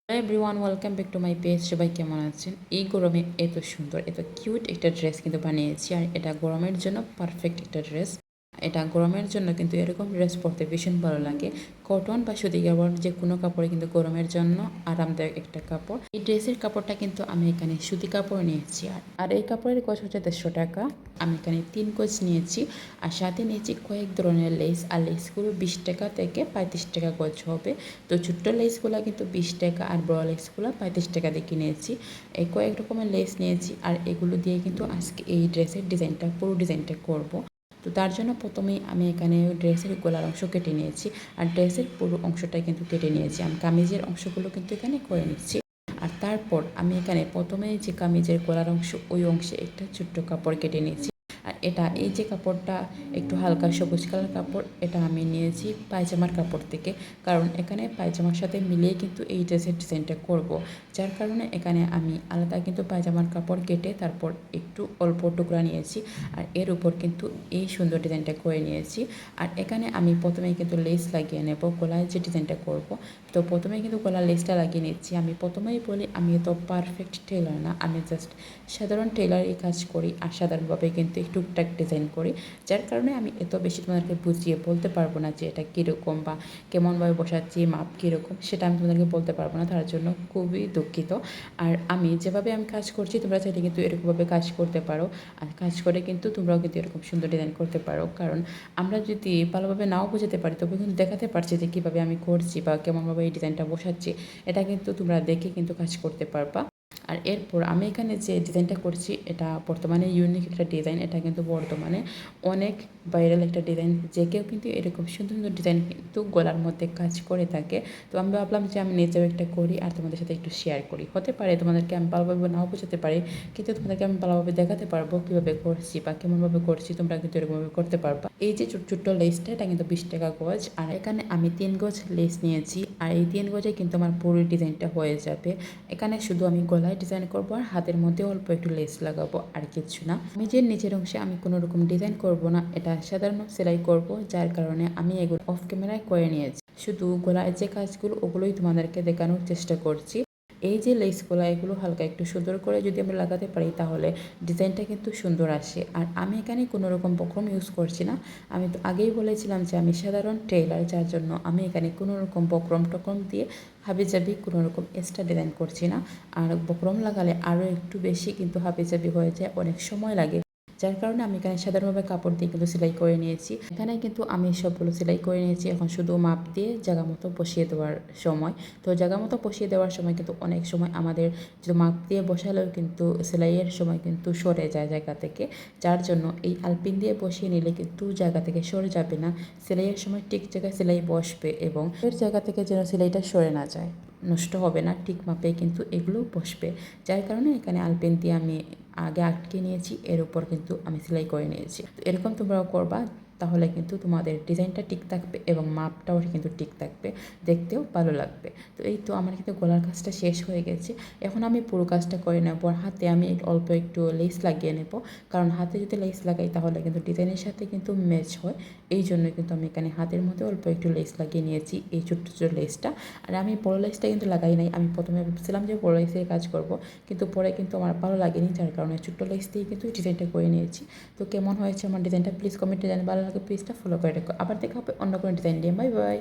Hello everyone, welcome back to my page. সবাই কেমন আছেন? এই গরমে এত সুন্দর এত কিউট একটা ড্রেস কিন্তু বানিয়েছি, আর এটা গরমের জন্য পারফেক্ট একটা ড্রেস। এটা গরমের জন্য কিন্তু এরকম ড্রেস পরতে ভীষণ ভালো লাগে। কটন বা সুতি কাপড় যে কোনো কাপড়ে কিন্তু গরমের জন্য আরামদায়ক একটা কাপড়। এই ড্রেসের কাপড়টা কিন্তু আমি এখানে সুতি কাপড় নিয়েছি, আর এই কাপড়ের গজ হচ্ছে 150 টাকা। আমি এখানে 3 গজ নিয়েছি, আর সাথে নিয়েছি কয়েক ধরনের লেস, আর লেসগুলো 20 টাকা থেকে 35 টাকা গজ হবে। তো ছোট্ট লেসগুলো কিন্তু 20 টাকা, আর বড় লেসগুলো 35 টাকা দিয়ে কিনেছি। এই কয়েক রকমের লেস নিয়েছি, আর এগুলো দিয়ে কিন্তু আজকে এই ড্রেসের ডিজাইনটা পুরো ডিজাইনটা করব। তো তার জন্য প্রথমেই আমি এখানে ড্রেসের গলার অংশ কেটে নিয়েছি, আর ড্রেসের পুরো অংশটাই কিন্তু কেটে নিয়েছি। আমি কামিজের অংশগুলো কিন্তু এখানে করে নিচ্ছি। আর তারপর আমি এখানে প্রথমেই যে কামিজের গলার অংশ, ওই অংশে একটা ছোট্ট কাপড় কেটে নিয়েছি। আর এই যে কাপড়টা একটু হালকা সবুজ কালার কাপড়, এটা আমি নিয়েছি পায়জামার কাপড় থেকে। কারণ এখানে পায়জামার সাথে মিলিয়ে কিন্তু এই ড্রেসের ডিজাইনটা করব, যার কারণে এখানে আমি আলাদা কিন্তু পায়জামার কাপড় কেটে তারপর একটু অল্প টুকরা নিয়েছি, আর এর উপর কিন্তু এই সুন্দর ডিজাইনটা করে নিয়েছি। আর এখানে আমি প্রথমেই কিন্তু লেস লাগিয়ে নেব গলায় যে ডিজাইনটা করব। তো প্রথমেই কিন্তু গলার লেসটা লাগিয়ে নিচ্ছি। আমি প্রথমেই বলি, আমি তো পারফেক্ট টেলার না, আমি জাস্ট সাধারণ টেলারই কাজ করি, আর সাধারণভাবে কিন্তু টুকটাক ডিজাইন করি। যার কারণে আমি এত বেশি তোমাদেরকে বুঝিয়ে বলতে পারবো না যে এটা কীরকম বা কেমনভাবে বসাচ্ছি, মাপ কীরকম, সেটা আমি তোমাদেরকে বলতে পারবো না। তার জন্য খুবই দুঃখিত। আর আমি যেভাবে আমি কাজ করছি, তোমরা চাইলে কিন্তু এরকমভাবে কাজ করতে পারো, আর কাজ করে কিন্তু তোমরাও কিন্তু এরকম সুন্দর ডিজাইন করতে পারো। কারণ আমরা যদি ভালোভাবে নাও বোঝাতে পারি, তবে কিন্তু দেখাতে পারছি যে কীভাবে আমি করছি বা কেমনভাবে এই ডিজাইনটা বসাচ্ছি। এটা কিন্তু তোমরা দেখে কিন্তু কাজ করতে পারবা। আর এরপর আমি এখানে যে ডিজাইনটা করছি, এটা বর্তমানে ইউনিক একটা ডিজাইন। এটা কিন্তু বর্তমানে অনেক ভাইরাল একটা ডিজাইন, যে কেউ কিন্তু এরকম সুন্দর সুন্দর ডিজাইন কিন্তু গলার মধ্যে কাজ করে থাকে। তো আমি ভাবলাম যে আমি নিজেও একটা করি, আর তোমাদের সাথে একটু শেয়ার করি। হতে পারে তোমাদেরকে আমি ভালোভাবে নাও বোঝাতে পারি, কিন্তু তোমাদেরকে আমি ভালোভাবে দেখাতে পারবো কীভাবে করছি বা কেমনভাবে করছি। তোমরা কিন্তু এরকমভাবে করতে পারবা। এই যে ছোট্ট ছোট্ট লেসটা, এটা কিন্তু 20 টাকা গজ, আর এখানে আমি 3 গজ লেস নিয়েছি। আর এই 3 গজে কিন্তু আমার পুরো ডিজাইনটা হয়ে যাবে। এখানে শুধু আমি গলায় ডিজাইন করব, আর হাতের মধ্যে অল্প একটু লেস লাগাবো, আর কিছু না। আমি যে নিচের অংশে আমি কোনো রকম ডিজাইন করব না, এটা সাধারণ সেলাই করব, যার কারণে আমি এগুলো অফ ক্যামেরায় করে নিয়েছি। শুধু গলায় যে কাজগুলো, ওগুলোই তোমাদেরকে দেখানোর চেষ্টা করছি। এই যে লেসগুলো, এগুলো হালকা একটু সুন্দর করে যদি আমরা লাগাতে পারি, তাহলে ডিজাইনটা কিন্তু সুন্দর আসে। আর আমি এখানে কোনো রকম বক্রম ইউজ করছি না। আমি তো আগেই বলেছিলাম যে আমি সাধারণ টেলার, যার জন্য আমি এখানে কোনো রকম বক্রম টক্রম দিয়ে হাবিজাবি কোনো রকম এক্সট্রা ডিজাইন করছি না। আর বক্রম লাগালে আরও একটু বেশি কিন্তু হাবিজাবি হয়ে যায়, অনেক সময় লাগে। যার কারণে আমি এখানে সাধারণভাবে কাপড় দিয়ে কিন্তু সেলাই করে নিয়েছি। এখানে কিন্তু আমি সবগুলো সেলাই করে নিয়েছি। এখন শুধু মাপ দিয়ে জায়গা মতো বসিয়ে দেওয়ার সময়। তো জায়গা মতো বসিয়ে দেওয়ার সময় কিন্তু অনেক সময় আমাদের যে মাপ দিয়ে বসালেও কিন্তু সেলাইয়ের সময় কিন্তু সরে যায় জায়গা থেকে। যার জন্য এই আলপিন দিয়ে বসিয়ে নিলে কিন্তু জায়গা থেকে সরে যাবে না, সেলাইয়ের সময় ঠিক জায়গায় সেলাই বসবে, এবং এর জায়গা থেকে যেন সেলাইটা সরে না যায়, নষ্ট হবে না, ঠিক মাপে কিন্তু এগুলো বসবে। যার কারণে এখানে আলপেন দিয়ে আমি আগে আটকে নিয়েছি, এর উপর কিন্তু আমি সেলাই করে নিয়েছি। তো এরকম তোমরাও করবা, তাহলে কিন্তু তোমাদের ডিজাইনটা ঠিক থাকবে এবং মাপটাও কিন্তু ঠিক থাকবে, দেখতেও ভালো লাগবে। তো এই তো আমার কিন্তু গলার কাজটা শেষ হয়ে গেছে। এখন আমি পুরো কাজটা করে নেব, আর হাতে আমি অল্প একটু লেস লাগিয়ে নেব। কারণ হাতে যদি লেস লাগাই, তাহলে কিন্তু ডিজাইনের সাথে কিন্তু ম্যাচ হয়। এই জন্য কিন্তু আমি এখানে হাতের মধ্যে অল্প একটু লেস লাগিয়ে নিয়েছি, এই ছোট্ট ছোট্ট লেসটা। আর আমি বড় লেসটা কিন্তু লাগাই নাই। আমি প্রথমে ভেবেছিলাম যে বড় লেসের কাজ করব, কিন্তু পরে কিন্তু আমার ভালো লাগেনি, যার কারণে ছোট্ট লেস দিয়ে কিন্তু ডিজাইনটা করে নিয়েছি। তো কেমন হয়েছে আমার ডিজাইনটা প্লিজ কমেন্টে জানাবেন। ভালো লাগে প্লিজটা ফলো করে রাখো। আবার দেখা হবে অন্য কোনো ডিজাইন নিয়ে। Bye bye.